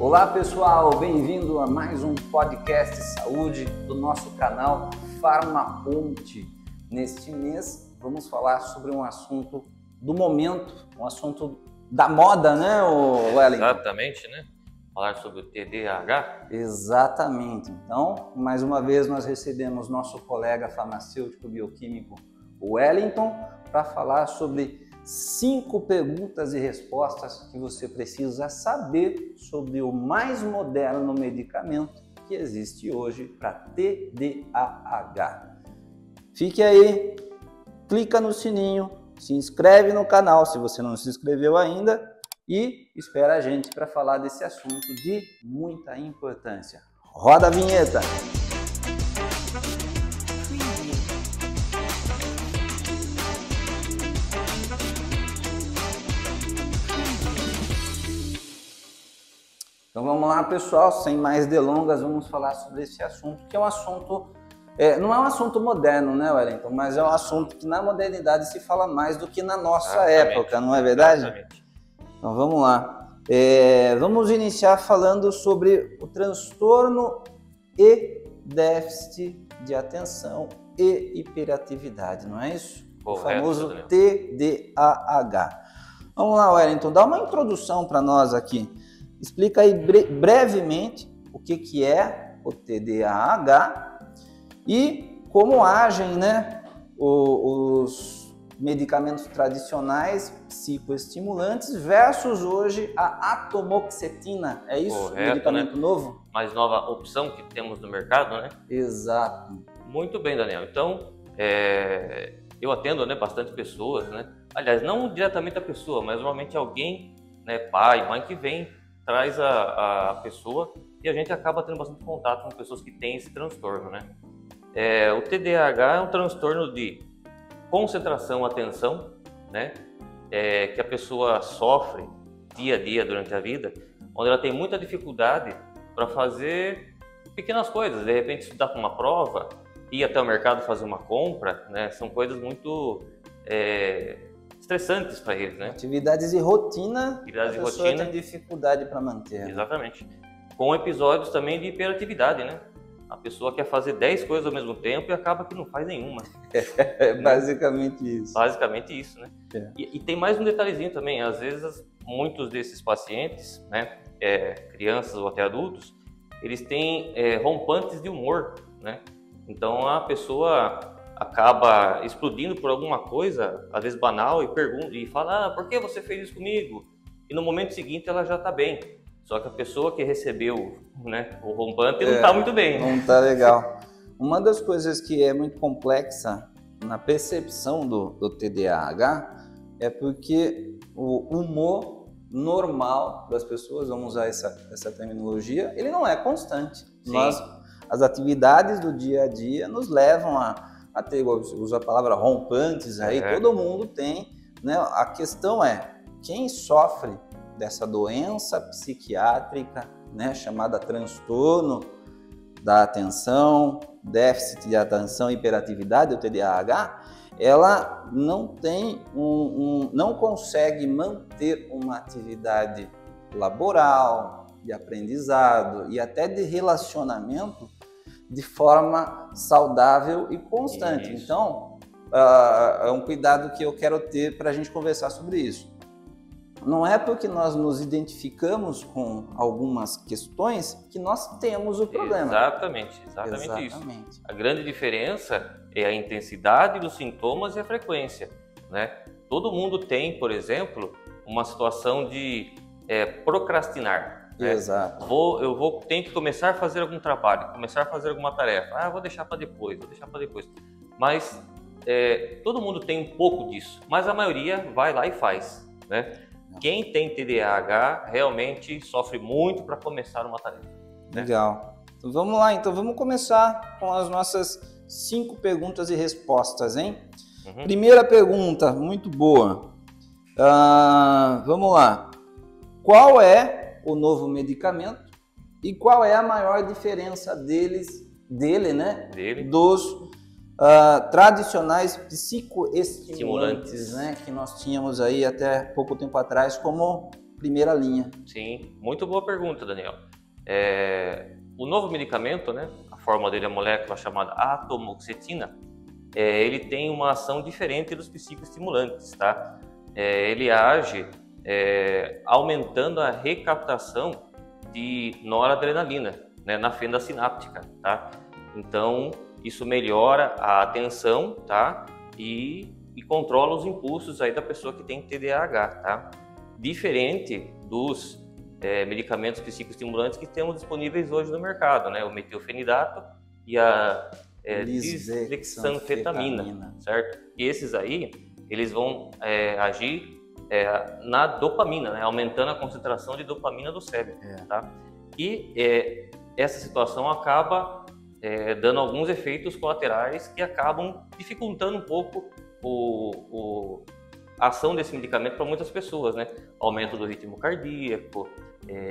Olá pessoal, bem-vindo a mais um podcast de saúde do nosso canal Farmaponte. Neste mês vamos falar sobre um assunto do momento, um assunto da moda, né, Wellington? Exatamente, né? Falar sobre o TDAH. Exatamente. Então, mais uma vez nós recebemos nosso colega farmacêutico bioquímico Wellington para falar sobre 5 perguntas e respostas que você precisa saber sobre o mais moderno medicamento que existe hoje para TDAH. Fique aí, clica no sininho, se inscreve no canal se você não se inscreveu ainda e espera a gente para falar desse assunto de muita importância. Roda a vinheta! Então vamos lá, pessoal, sem mais delongas, vamos falar sobre esse assunto, que é um assunto, não é um assunto moderno, né, Wellington? Mas é um assunto que na modernidade se fala mais do que na nossa época, não é verdade? Exatamente. Então vamos lá. Vamos iniciar falando sobre o transtorno e déficit de atenção e hiperatividade, não é isso? Correto, o famoso Daniel. TDAH. Vamos lá, Wellington, dá uma introdução para nós aqui. Explica aí brevemente o que é o TDAH e como agem, né, os medicamentos tradicionais psicoestimulantes versus hoje a atomoxetina. É isso? Correto, medicamento né? novo? Mais nova opção que temos no mercado, né? Exato. Muito bem, Daniel. Então, eu atendo, né, bastante pessoas, né? Aliás, não diretamente a pessoa, mas normalmente alguém, né, pai, mãe, que vem, traz a pessoa e a gente acaba tendo bastante contato com pessoas que têm esse transtorno, né? O TDAH é um transtorno de concentração, atenção, né? Que a pessoa sofre dia a dia durante a vida, onde ela tem muita dificuldade para fazer pequenas coisas, de repente estudar para uma prova, ir até o mercado fazer uma compra, né? São coisas muito estressantes para eles, né? Atividades de rotina, Atividades de a pessoa rotina. tem dificuldade para manter. Exatamente. Com episódios também de hiperatividade, né? A pessoa quer fazer 10 coisas ao mesmo tempo e acaba que não faz nenhuma. É basicamente isso. Basicamente isso, né? E tem mais um detalhezinho também. Às vezes, muitos desses pacientes, né, crianças ou até adultos, eles têm rompantes de humor, né? Então, a pessoa acaba explodindo por alguma coisa, às vezes banal, e pergunta e fala: por que você fez isso comigo? E no momento seguinte ela já está bem. Só que a pessoa que recebeu, né, o rompante não está muito bem. Não está legal. Uma das coisas que é muito complexa na percepção do TDAH é porque o humor normal das pessoas, vamos usar essa terminologia, ele não é constante. As atividades do dia a dia nos levam a ter, usa a palavra rompantes aí, todo mundo tem, né? A questão é, quem sofre dessa doença psiquiátrica, né, chamada transtorno da atenção, déficit de atenção e hiperatividade, o TDAH, ela não tem não consegue manter uma atividade laboral, de aprendizado e até de relacionamento de forma saudável e constante. Isso. Então, é um cuidado que eu quero ter para a gente conversar sobre isso. Não é porque nós nos identificamos com algumas questões que nós temos o problema. Exatamente isso. A grande diferença é a intensidade dos sintomas e a frequência, né? Todo mundo tem, por exemplo, uma situação de procrastinar. Exato. Tenho que começar a fazer algum trabalho, começar a fazer alguma tarefa. Vou deixar para depois. Mas todo mundo tem um pouco disso, mas a maioria vai lá e faz, né? Quem tem TDAH realmente sofre muito para começar uma tarefa. Né? Legal. Então vamos lá, vamos começar com as nossas 5 perguntas e respostas, hein? Uhum. Primeira pergunta, muito boa. Vamos lá. Qual é o novo medicamento e qual é a maior diferença dele, dos tradicionais psicoestimulantes, né, que nós tínhamos aí até pouco tempo atrás como primeira linha. Sim, muito boa pergunta, Daniel. O novo medicamento, né, a fórmula dele é a molécula chamada atomoxetina, ele tem uma ação diferente dos psicoestimulantes, tá? Ele age aumentando a recaptação de noradrenalina, né, na fenda sináptica, tá? Então, isso melhora a atenção, tá? E controla os impulsos aí da pessoa que tem TDAH, tá? Diferente dos medicamentos psicoestimulantes que temos disponíveis hoje no mercado, né? O metilfenidato e a lisdexanfetamina, certo? E esses aí, eles vão agir na dopamina, né? Aumentando a concentração de dopamina do cérebro, tá? E essa situação acaba dando alguns efeitos colaterais que acabam dificultando um pouco a ação desse medicamento para muitas pessoas, né? Aumento do ritmo cardíaco,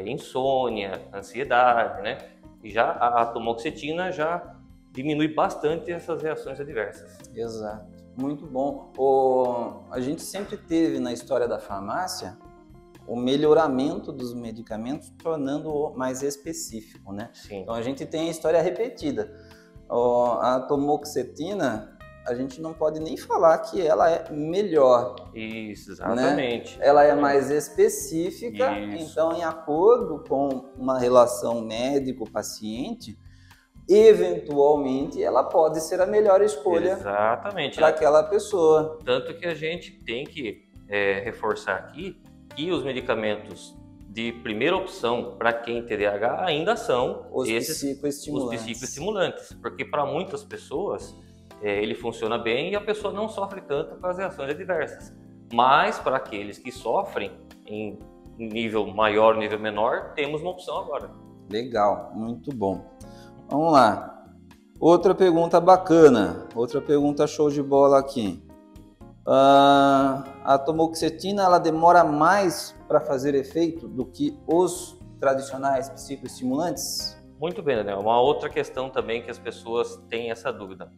insônia, ansiedade, né? E já a atomoxetina já diminui bastante essas reações adversas. Exato, muito bom. A gente sempre teve na história da farmácia o melhoramento dos medicamentos, tornando-o mais específico, né? Sim. Então a gente tem a história repetida. A atomoxetina, a gente não pode nem falar que ela é melhor. Isso, exatamente. Né? Ela é mais específica, então em acordo com uma relação médico-paciente, eventualmente ela pode ser a melhor escolha para aquela pessoa. Tanto que a gente tem que reforçar aqui que os medicamentos de primeira opção para quem tem TDAH ainda são os psicoestimulantes, porque para muitas pessoas ele funciona bem e a pessoa não sofre tanto com as reações adversas. Mas para aqueles que sofrem em nível maior, nível menor, temos uma opção agora. Legal, muito bom. Vamos lá. Outra pergunta bacana, outra pergunta show de bola aqui. A atomoxetina, ela demora mais para fazer efeito do que os tradicionais psicoestimulantes? Muito bem, Daniel. Uma outra questão também que as pessoas têm essa dúvida.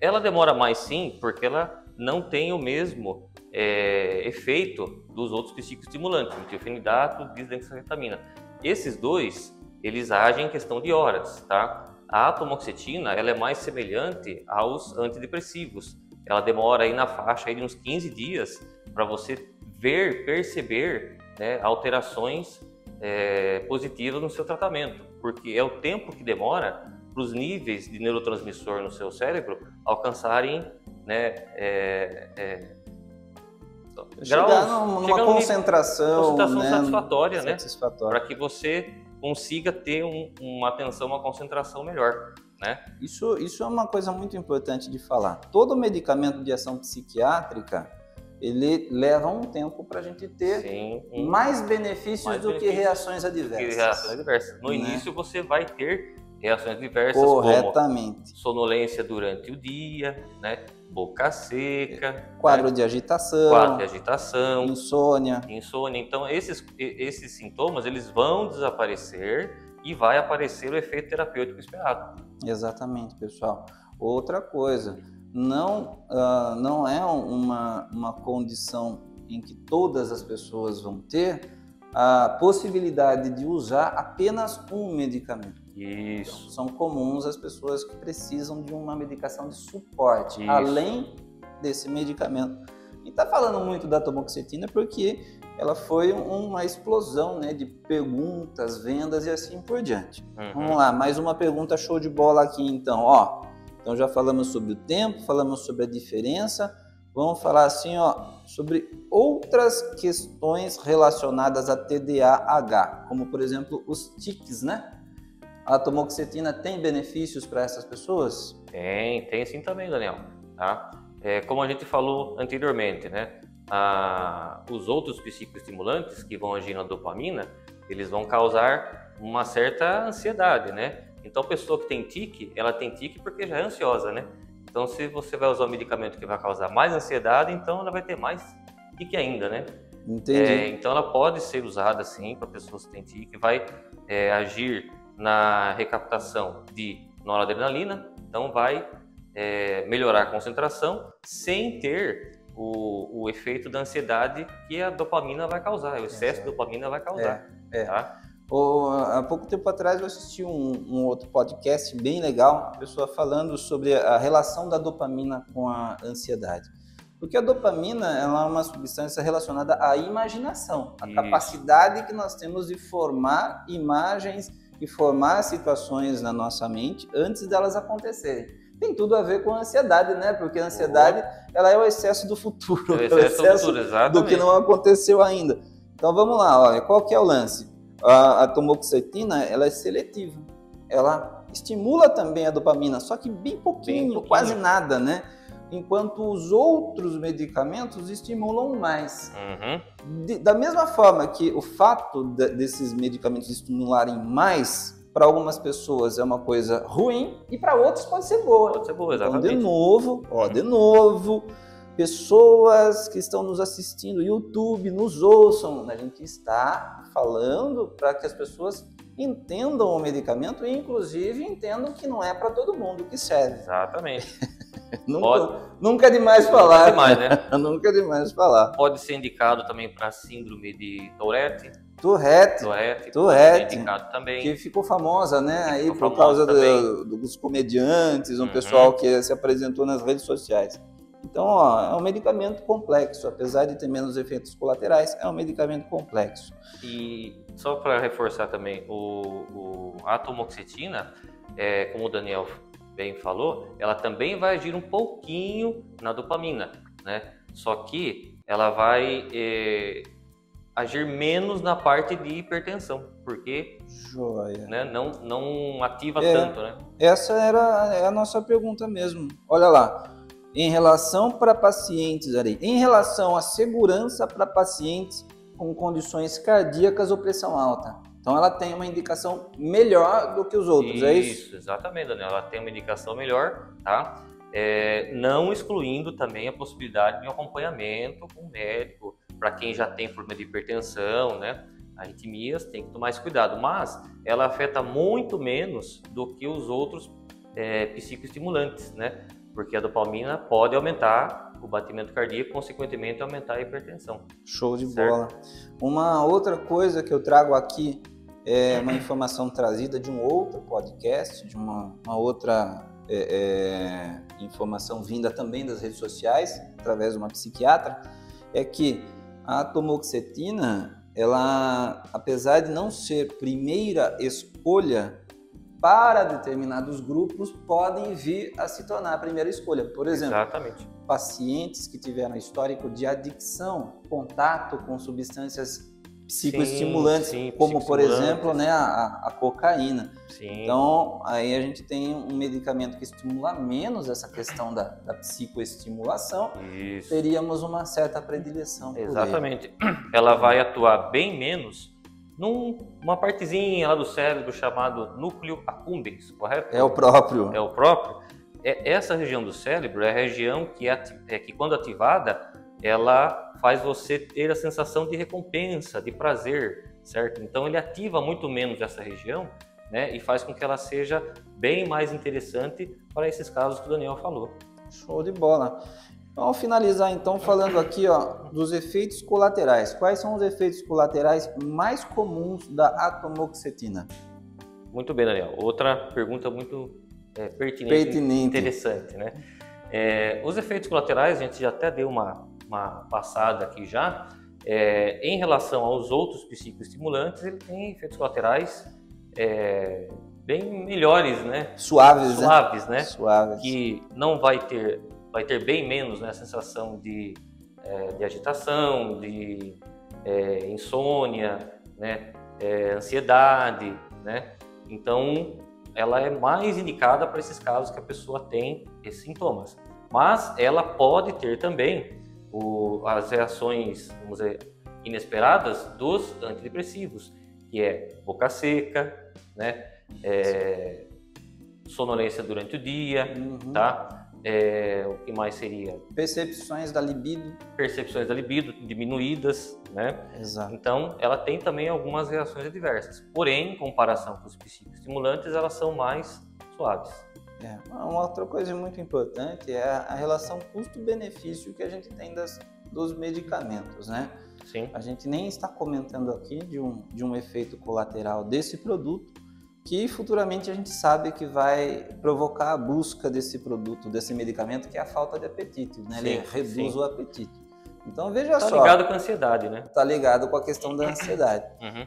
Ela demora mais sim, porque ela não tem o mesmo efeito dos outros psicoestimulantes, metilfenidato e lisdexanfetamina. Esses dois, eles agem em questão de horas, tá? A atomoxetina, ela é mais semelhante aos antidepressivos. Ela demora aí na faixa aí de uns 15 dias para você perceber, né, alterações positivas no seu tratamento, porque é o tempo que demora para os níveis de neurotransmissor no seu cérebro alcançarem, né, chegar numa concentração, né, satisfatória, né, para que você consiga ter uma atenção, uma concentração melhor, né? Isso é uma coisa muito importante de falar. Todo medicamento de ação psiquiátrica, ele leva um tempo para a gente ter mais benefícios do que reações adversas. No início você vai ter reações adversas corretamente, como sonolência durante o dia, né? Boca seca, quadro de agitação, insônia. Então esses sintomas, eles vão desaparecer e vai aparecer o efeito terapêutico esperado. Exatamente, pessoal. Outra coisa, não é uma condição em que todas as pessoas vão ter a possibilidade de usar apenas um medicamento. Isso. Então, são comuns as pessoas que precisam de uma medicação de suporte, além desse medicamento. E está falando muito da atomoxetina porque ela foi uma explosão, né, de perguntas, vendas e assim por diante. Vamos lá, mais uma pergunta show de bola aqui então. Então já falamos sobre o tempo, falamos sobre a diferença. Vamos falar assim, sobre outras questões relacionadas a TDAH, como por exemplo os tics, né? A atomoxetina tem benefícios para essas pessoas? Tem sim também, Daniel. Tá? Como a gente falou anteriormente, né? Os outros psicoestimulantes que vão agir na dopamina, eles vão causar uma certa ansiedade, né? Então a pessoa que tem tique, ela tem tique porque já é ansiosa, né? Então se você vai usar um medicamento que vai causar mais ansiedade, então ela vai ter mais tique ainda, né? Entendi. Então ela pode ser usada sim para pessoas que têm tique, vai agir na recaptação de noradrenalina, então vai melhorar a concentração sem ter o efeito da ansiedade que a dopamina vai causar, o excesso de dopamina vai causar. Tá? Há pouco tempo atrás eu assisti um outro podcast bem legal, a pessoa falando sobre a relação da dopamina com a ansiedade. Porque a dopamina ela é uma substância relacionada à imaginação, a capacidade que nós temos de formar imagens e formar situações na nossa mente antes delas acontecerem. Tem tudo a ver com a ansiedade, né? Porque a ansiedade ela é o excesso do futuro, é o excesso do que não aconteceu ainda. Então vamos lá, olha, qual que é o lance? A tamoxetina ela é seletiva, ela estimula também a dopamina, só que bem pouquinho, quase nada, né? Enquanto os outros medicamentos estimulam mais. Da mesma forma que o fato desses medicamentos estimularem mais, para algumas pessoas é uma coisa ruim e para outros pode ser boa. Pode ser boa, Então, exatamente. de novo, pessoas que estão nos assistindo, YouTube, nos ouçam. A gente está falando para que as pessoas entendam o medicamento e, inclusive, entendam que não é para todo mundo que serve. Exatamente. Nunca é demais falar. Nunca é demais, né? Nunca é demais falar. Pode ser indicado também para síndrome de Tourette. Tourette. Pode ser indicado também. Que ficou famosa, né? Aí por causa dos comediantes, um pessoal que se apresentou nas redes sociais. Então, é um medicamento complexo, apesar de ter menos efeitos colaterais, é um medicamento complexo. E só para reforçar também, a tamoxetina, como o Daniel bem falou, ela também vai agir um pouquinho na dopamina, né? Só que ela vai agir menos na parte de hipertensão, porque né, não ativa tanto, né? Essa é a nossa pergunta mesmo. Olha lá. Em relação à segurança para pacientes com condições cardíacas ou pressão alta. Então ela tem uma indicação melhor do que os outros, é isso? Isso, exatamente, Daniel. Ela tem uma indicação melhor, tá? Não excluindo também a possibilidade de um acompanhamento com o médico, para quem já tem problema de hipertensão, né? Arritmias, tem que tomar esse cuidado. Mas ela afeta muito menos do que os outros psicoestimulantes, né? Porque a dopamina pode aumentar o batimento cardíaco, consequentemente aumentar a hipertensão. Show de bola. Uma outra coisa que eu trago aqui é uma informação trazida de um outro podcast, de uma outra informação vinda também das redes sociais, através de uma psiquiatra, é que a tamoxetina, ela, apesar de não ser primeira escolha, para determinados grupos podem vir a se tornar a primeira escolha. Por exemplo, pacientes que tiveram histórico de adicção, contato com substâncias psicoestimulantes, como por exemplo, né, a cocaína. Então, aí a gente tem um medicamento que estimula menos essa questão da psicoestimulação. Teríamos uma certa predileção. Exatamente. Ela vai atuar bem menos numa partezinha lá do cérebro chamado núcleo accumbens, correto? É o próprio. Essa região do cérebro é a região que quando ativada, ela faz você ter a sensação de recompensa, de prazer, certo? Então ele ativa muito menos essa região, né? E faz com que ela seja bem mais interessante para esses casos que o Daniel falou. Show de bola. Vamos finalizar então falando aqui dos efeitos colaterais. Quais são os efeitos colaterais mais comuns da atomoxetina? Muito bem, Daniel. Outra pergunta muito pertinente. Interessante, né? Os efeitos colaterais, a gente já até deu uma passada aqui já. Em relação aos outros psicoestimulantes, ele tem efeitos colaterais bem melhores, né? Suaves, né? Suaves. Que não vai ter bem menos, né, a sensação de agitação, de insônia, né, ansiedade, né? Então, ela é mais indicada para esses casos que a pessoa tem esses sintomas. Mas ela pode ter também as reações, vamos dizer, inesperadas dos antidepressivos, que é boca seca, né, sonolência durante o dia, tá? O que mais seria? Percepções da libido diminuídas, né? Exato. Então, ela tem também algumas reações adversas. Porém, em comparação com os psicoestimulantes, elas são mais suaves. Uma outra coisa muito importante é a relação custo-benefício que a gente tem dos medicamentos, né? Sim. A gente nem está comentando aqui de um efeito colateral desse produto, que futuramente a gente sabe que vai provocar a busca desse produto, desse medicamento, que é a falta de apetite, né? Ele reduz o apetite. Então veja só. Tá ligado com a ansiedade, né? Tá ligado com a questão da ansiedade.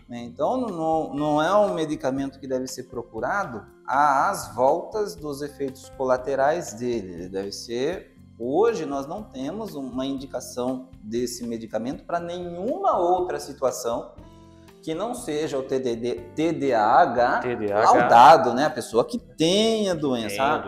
Então não é um medicamento que deve ser procurado às voltas dos efeitos colaterais dele. Ele deve ser... Hoje nós não temos uma indicação desse medicamento para nenhuma outra situação que não seja o TDAH laudado, né? A pessoa que tem a doença.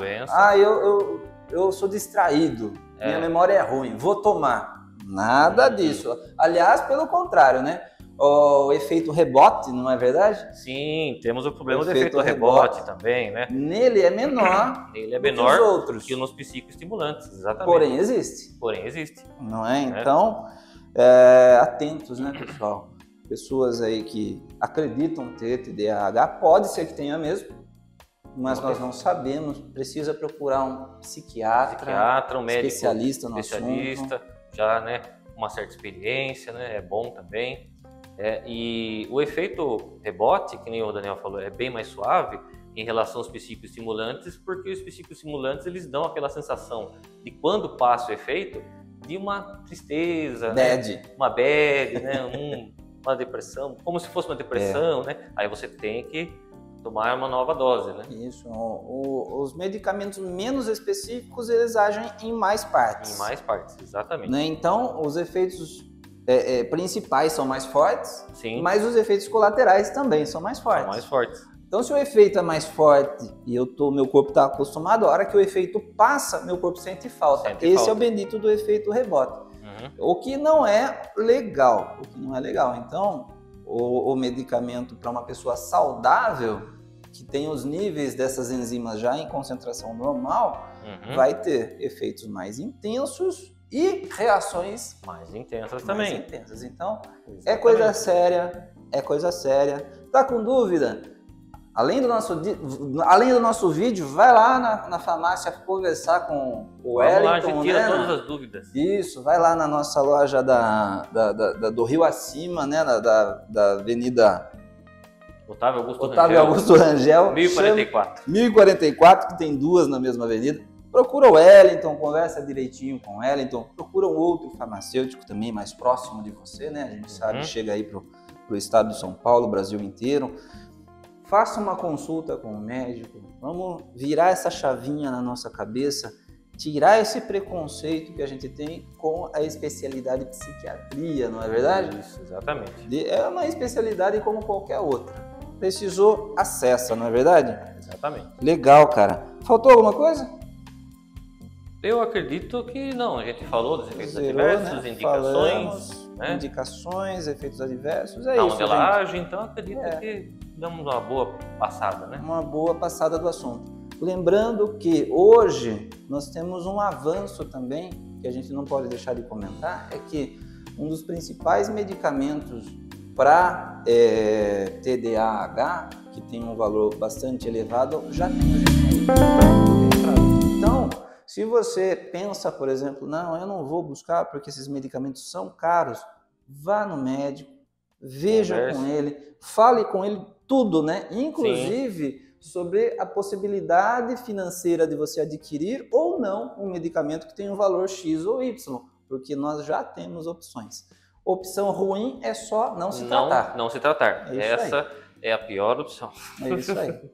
Eu sou distraído, minha memória é ruim, vou tomar. Nada disso. Aliás, pelo contrário, né? O efeito rebote, não é verdade? Sim, temos o problema do efeito rebote também, né? Nele é menor, que os outros, que nos psicoestimulantes, exatamente. Porém existe. Não é? Então, atentos, né, pessoal? Pessoas aí que acreditam ter TDAH, pode ser que tenha mesmo, mas nós não sabemos. Precisa procurar um psiquiatra, um médico especialista no assunto. Já, né, uma certa experiência, né, é bom também. E o efeito rebote, que nem o Daniel falou, é bem mais suave em relação aos psicoestimulantes, porque os psicoestimulantes eles dão aquela sensação de quando passa o efeito de uma tristeza, uma bad, né, uma depressão, como se fosse uma depressão, né? Aí você tem que tomar uma nova dose, né? Isso. Os medicamentos menos específicos, eles agem em mais partes. Em mais partes, exatamente. Né? Então, os efeitos principais são mais fortes, sim, mas os efeitos colaterais também são mais fortes. São mais fortes. Então, se o efeito é mais forte e meu corpo está acostumado, a hora que o efeito passa, meu corpo sente falta. Esse é o bendito do efeito rebote. O que não é legal. Então, o medicamento para uma pessoa saudável, que tem os níveis dessas enzimas já em concentração normal, vai ter efeitos mais intensos e reações mais intensas também. Então, é coisa séria. Tá com dúvida? Além do nosso vídeo, vai lá na farmácia conversar com o Wellington. Lá, a gente tira todas as dúvidas. Isso, vai lá na nossa loja do Rio Acima, né, da Avenida Otávio Augusto Rangel. 1044, que tem duas na mesma avenida. Procura o Wellington, conversa direitinho com o Wellington. Procura um outro farmacêutico também mais próximo de você, né? A gente sabe, chega aí pro estado de São Paulo, Brasil inteiro. Faça uma consulta com o médico, vamos virar essa chavinha na nossa cabeça, tirar esse preconceito que a gente tem com a especialidade psiquiatria, não é verdade? Isso, exatamente. É uma especialidade como qualquer outra. Precisou, acessa, não é verdade? Exatamente. Legal, cara. Faltou alguma coisa? Eu acredito que não, a gente falou dos efeitos adversos, né? Indicações. Né? Indicações, efeitos adversos, a modelagem, então acredito que damos uma boa passada, né? Uma boa passada do assunto. Lembrando que hoje nós temos um avanço também, que a gente não pode deixar de comentar, é que um dos principais medicamentos para TDAH, que tem um valor bastante elevado, já tem Então, se você pensa, por exemplo, não, eu não vou buscar porque esses medicamentos são caros, vá no médico, veja com ele, fale com ele tudo, né? Inclusive sobre a possibilidade financeira de você adquirir ou não um medicamento que tem um valor X ou Y, porque nós já temos opções. Opção ruim é só não se tratar. Não se tratar. Essa é a pior opção. É isso aí.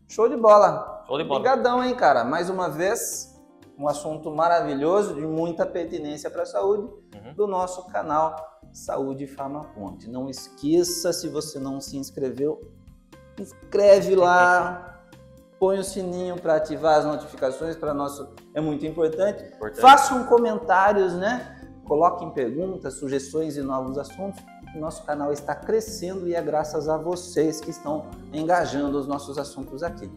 Show de bola. Obrigadão, hein, cara. Mais uma vez, um assunto maravilhoso, de muita pertinência para a saúde, do nosso canal Saúde Farmaponte. Não esqueça, se você não se inscreveu, inscreve lá, põe o sininho para ativar as notificações, para nós é muito importante. Façam comentários, né? Coloquem perguntas, sugestões e novos assuntos. O nosso canal está crescendo e é graças a vocês que estão engajando os nossos assuntos aqui.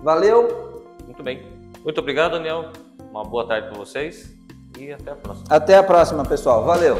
Valeu! Muito bem. Muito obrigado, Daniel. Uma boa tarde para vocês e até a próxima. Até a próxima, pessoal. Valeu!